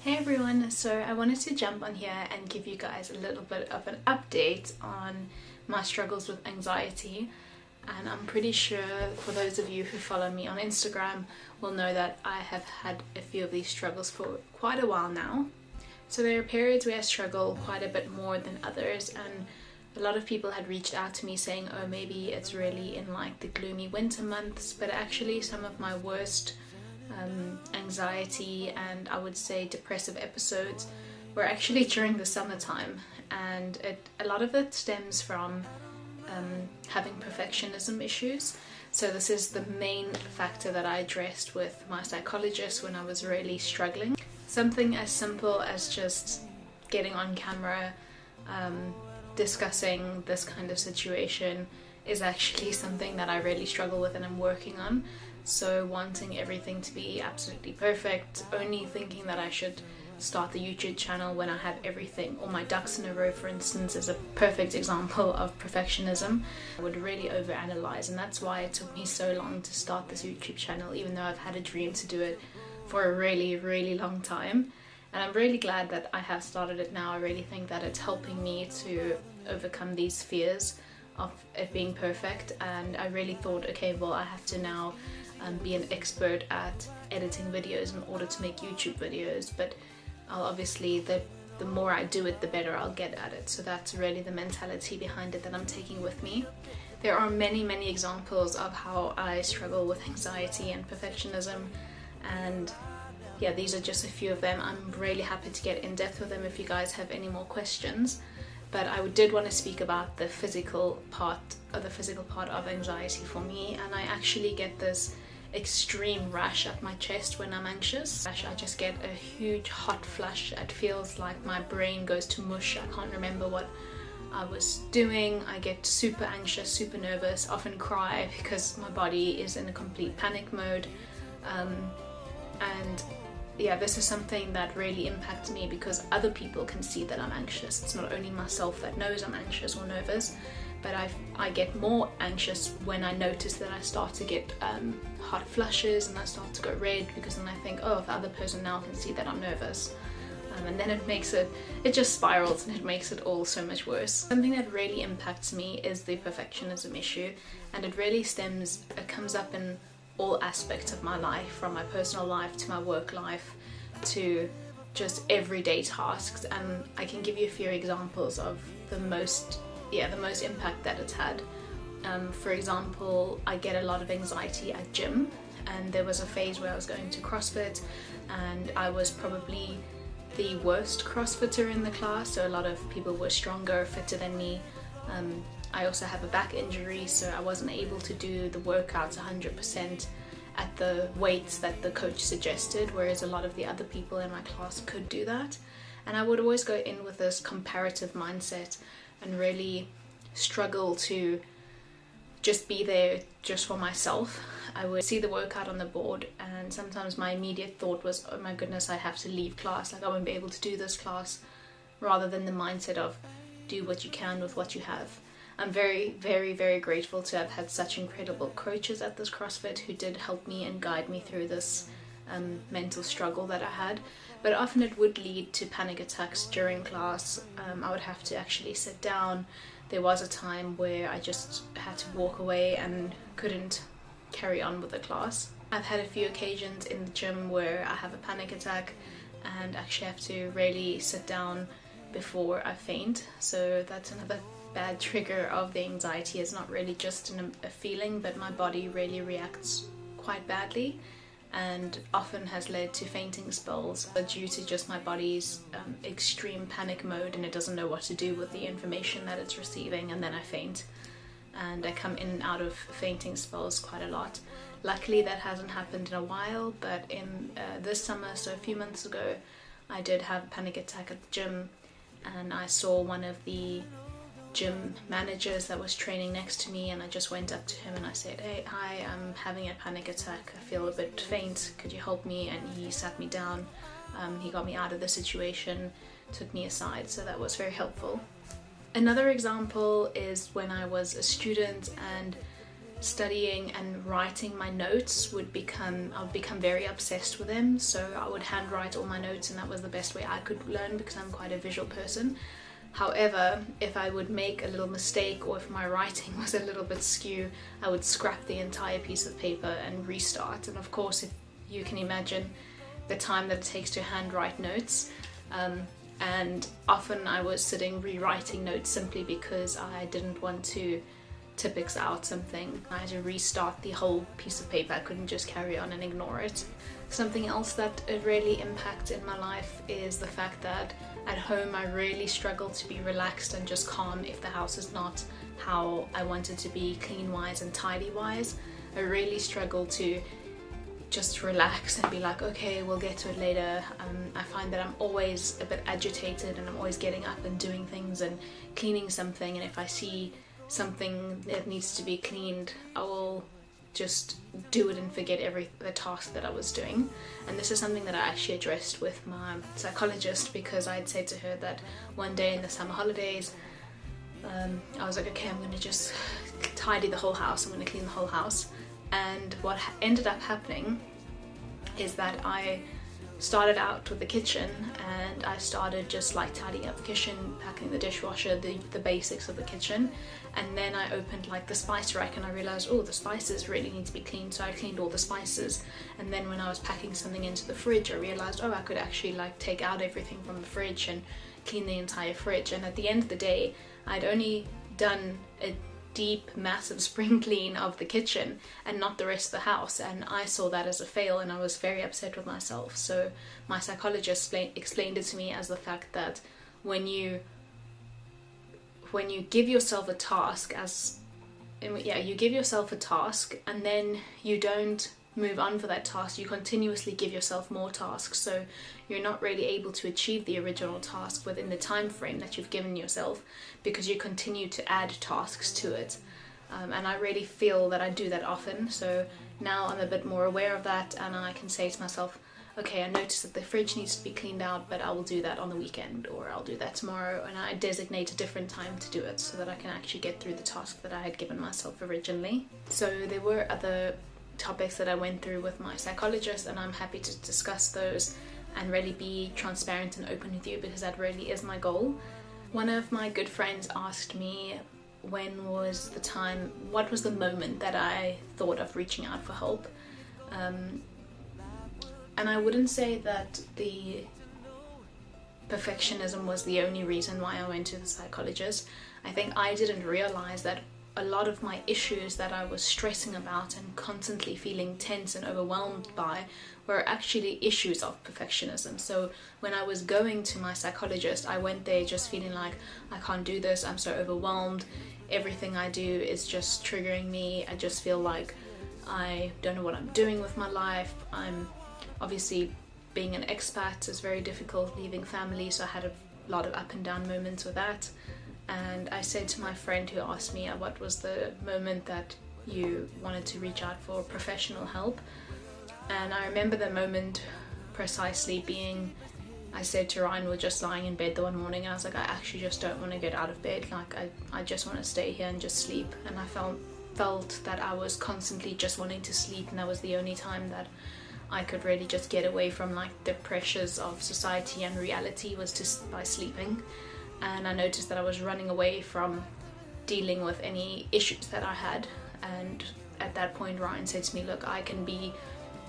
Hey everyone, so I wanted to jump on here and give you guys a little bit of an update on my struggles with anxiety. And I'm pretty sure for those of you who follow me on Instagram will know that I have had a few of these struggles for quite a while now. So there are periods where I struggle quite a bit more than others, and a lot of people had reached out to me saying, oh, maybe it's really in like the gloomy winter months, but actually some of my worst anxiety and I would say depressive episodes were actually during the summertime, and a lot of it stems from having perfectionism issues. So this is the main factor that I addressed with my psychologist when I was really struggling. Something as simple as just getting on camera, discussing this kind of situation is actually something that I really struggle with and I'm working on. So wanting everything to be absolutely perfect, only thinking that I should start the YouTube channel when I have everything, all my ducks in a row, for instance, is a perfect example of perfectionism. I would really overanalyze, and that's why it took me so long to start this YouTube channel, even though I've had a dream to do it for a really, really long time. And I'm really glad that I have started it now. I really think that it's helping me to overcome these fears of it being perfect, and I really thought, okay, well, I have to now be an expert at editing videos in order to make YouTube videos, but I'll obviously, the more I do it, the better I'll get at it. So that's really the mentality behind it that I'm taking with me. There are many examples of how I struggle with anxiety and perfectionism, and yeah, these are just a few of them. I'm really happy to get in depth with them if you guys have any more questions. But I did want to speak about the physical part of anxiety for me, and I actually get this extreme rash up my chest when I'm anxious. I just get a huge hot flush. It feels like my brain goes to mush. I can't remember what I was doing. I get super anxious, super nervous, often cry because my body is in a complete panic mode. And yeah, this is something that really impacts me because other people can see that I'm anxious. It's not only myself that knows I'm anxious or nervous, but I get more anxious when I notice that I start to get hot flushes and I start to go red, because then I think, oh, if the other person now can see that I'm nervous. And then it just spirals and it makes it all so much worse. Something that really impacts me is the perfectionism issue, and it comes up in all aspects of my life, from my personal life to my work life to just everyday tasks. And I can give you a few examples of the most impact that it's had. For example, I get a lot of anxiety at gym, and there was a phase where I was going to CrossFit and I was probably the worst CrossFitter in the class, so a lot of people were stronger, fitter than me. I also have a back injury, so I wasn't able to do the workouts 100% at the weights that the coach suggested, whereas a lot of the other people in my class could do that. And I would always go in with this comparative mindset and really struggle to just be there just for myself. I would see the workout on the board, and sometimes my immediate thought was, oh my goodness, I have to leave class, like I won't be able to do this class, rather than the mindset of do what you can with what you have. I'm very grateful to have had such incredible coaches at this CrossFit who did help me and guide me through this mental struggle that I had. But often it would lead to panic attacks during class. I would have to actually sit down. There was a time where I just had to walk away and couldn't carry on with the class. I've had a few occasions in the gym where I have a panic attack and actually have to really sit down before I faint. So that's another bad trigger of the anxiety. It's not really just a feeling, but my body really reacts quite badly, and often has led to fainting spells due to just my body's extreme panic mode, and it doesn't know what to do with the information that it's receiving, and then I faint. And I come in and out of fainting spells quite a lot. Luckily that hasn't happened in a while, but in this summer, so a few months ago, I did have a panic attack at the gym, and I saw one of the gym managers that was training next to me, and I just went up to him and I said, hey, hi, I'm having a panic attack, I feel a bit faint, could you help me? And he sat me down, he got me out of the situation, took me aside, so that was very helpful. Another example is when I was a student and studying and writing my notes I would become very obsessed with them. So I would handwrite all my notes, and that was the best way I could learn because I'm quite a visual person. However, if I would make a little mistake or if my writing was a little bit skew, I would scrap the entire piece of paper and restart. And of course, if you can imagine the time that it takes to handwrite notes, and often I was sitting rewriting notes simply because I didn't want to typics out something. I had to restart the whole piece of paper. I couldn't just carry on and ignore it. Something else that it really impacts in my life is the fact that at home I really struggle to be relaxed and just calm if the house is not how I want it to be, clean wise and tidy wise. I really struggle to just relax and be like, okay, we'll get to it later. I find that I'm always a bit agitated and I'm always getting up and doing things and cleaning something, and if I see something that needs to be cleaned, I will just do it and forget the task that I was doing. And this is something that I actually addressed with my psychologist, because I'd said to her that one day in the summer holidays, I was like, okay, I'm going to just tidy the whole house, I'm going to clean the whole house. And what ended up happening is that I started out with the kitchen, and I started just like tidying up the kitchen, packing the dishwasher, the basics of the kitchen, and then I opened like the spice rack and I realized, oh, the spices really need to be cleaned, so I cleaned all the spices. And then when I was packing something into the fridge, I realized, oh, I could actually like take out everything from the fridge and clean the entire fridge. And at the end of the day, I'd only done a deep, massive spring clean of the kitchen and not the rest of the house, and I saw that as a fail, and I was very upset with myself. So my psychologist explained it to me as the fact that when you give yourself a task, you give yourself a task and then you don't move on for that task, you continuously give yourself more tasks, so you're not really able to achieve the original task within the time frame that you've given yourself, because you continue to add tasks to it. And I really feel that I do that often, so now I'm a bit more aware of that, and I can say to myself, okay, I noticed that the fridge needs to be cleaned out, but I will do that on the weekend, or I'll do that tomorrow, and I designate a different time to do it so that I can actually get through the task that I had given myself originally. So there were other topics that I went through with my psychologist, and I'm happy to discuss those and really be transparent and open with you, because that really is my goal. One of my good friends asked me what was the moment that I thought of reaching out for help, and I wouldn't say that the perfectionism was the only reason why I went to the psychologist. I think I didn't realize that a lot of my issues that I was stressing about and constantly feeling tense and overwhelmed by were actually issues of perfectionism. So when I was going to my psychologist, I went there just feeling like, I can't do this, I'm so overwhelmed, everything I do is just triggering me, I just feel like I don't know what I'm doing with my life. I'm obviously, being an expat is very difficult, leaving family, so I had a lot of up and down moments with that. And I said to my friend who asked me, what was the moment that you wanted to reach out for professional help? And I remember the moment precisely being, I said to Ryan, we're just lying in bed the one morning, and I was like, I actually just don't want to get out of bed, like I just want to stay here and just sleep. And I felt that I was constantly just wanting to sleep, and that was the only time that I could really just get away from like the pressures of society and reality, was just by sleeping. And I noticed that I was running away from dealing with any issues that I had. And at that point, Ryan said to me, look, I can be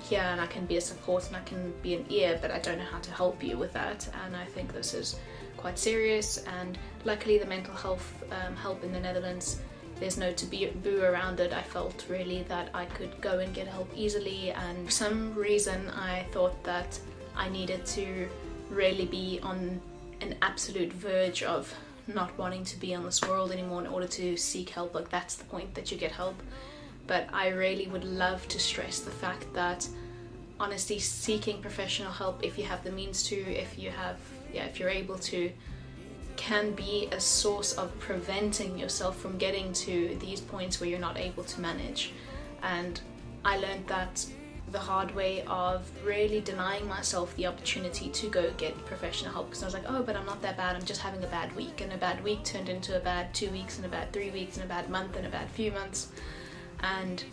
here and I can be a support and I can be an ear, but I don't know how to help you with that. And I think this is quite serious. And luckily the mental health help in the Netherlands, there's no taboo around it. I felt really that I could go and get help easily. And for some reason, I thought that I needed to really be on an absolute verge of not wanting to be on this world anymore in order to seek help. Like, that's the point that you get help. But I really would love to stress the fact that honestly, seeking professional help, if you have the means to, if you're able to, can be a source of preventing yourself from getting to these points where you're not able to manage. And I learned that the hard way of really denying myself the opportunity to go get professional help, because I was like, oh, but I'm not that bad, I'm just having a bad week. And a bad week turned into a bad 2 weeks and a bad 3 weeks and a bad month and a bad few months. And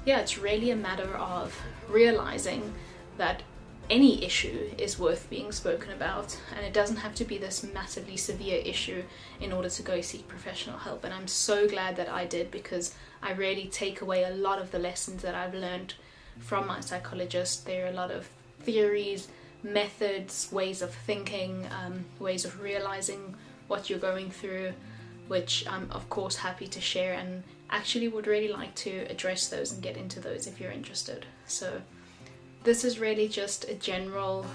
yeah, it's really a matter of realizing that any issue is worth being spoken about, and it doesn't have to be this massively severe issue in order to go seek professional help. And I'm so glad that I did, because I really take away a lot of the lessons that I've learned from my psychologist. There are a lot of theories, methods, ways of thinking, ways of realizing what you're going through, which I'm of course happy to share, and actually would really like to address those and get into those if you're interested. So this is really just a general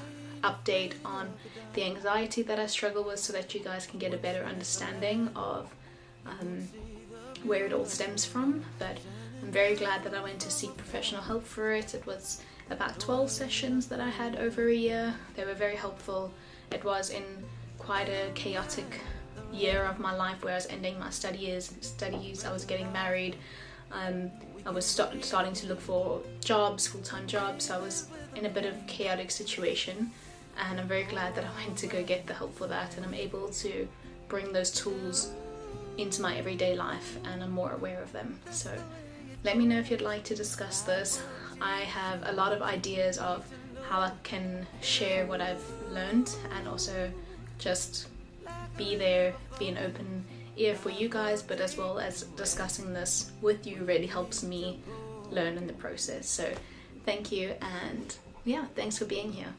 update on the anxiety that I struggle with, so that you guys can get a better understanding of where it all stems from. But I'm very glad that I went to seek professional help for it. It was about 12 sessions that I had over a year. They were very helpful. It was in quite a chaotic year of my life where I was ending my studies, I was getting married, I was starting to look for jobs, full-time jobs, so I was in a bit of a chaotic situation, and I'm very glad that I went to go get the help for that, and I'm able to bring those tools into my everyday life, and I'm more aware of them. So let me know if you'd like to discuss this. I have a lot of ideas of how I can share what I've learned, and also just be there, be an open ear for you guys, but as well as discussing this with you really helps me learn in the process. So thank you, and yeah, thanks for being here.